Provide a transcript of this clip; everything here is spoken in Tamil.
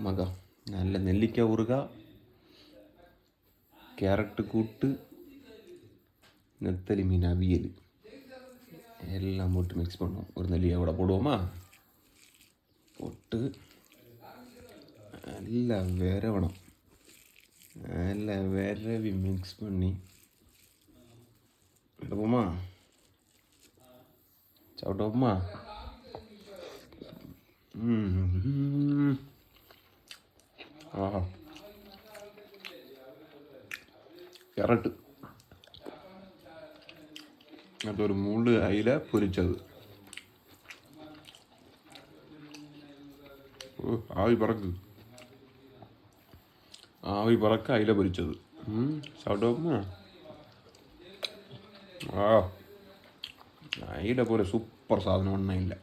മക നല്ല നെല്ലിക്ക ഊറുക, ക്യാരറ്റ് കൂട്ട്, நெத்தலி மீன் அவியல் எல்லாம் போட்டு மிக்ஸ் பண்ணுவோம். ஒரு நெல்லியை கூட போடுவோமா, போட்டு நல்லா விரவணும். நல்லா விரவி மிக்ஸ் பண்ணி எடுப்போமா, சாப்பிட்டோமா. ஆஹா, கேரட்டு அது ஒரு முழு அயில பொரிச்சது. ஆவி பறக்கு, ஆவி பறக்க அயில பொரிச்சது. சாப்பிட்டோமா. அயில போல சூப்பர் சாதனம் ஒன்றும் இல்லை.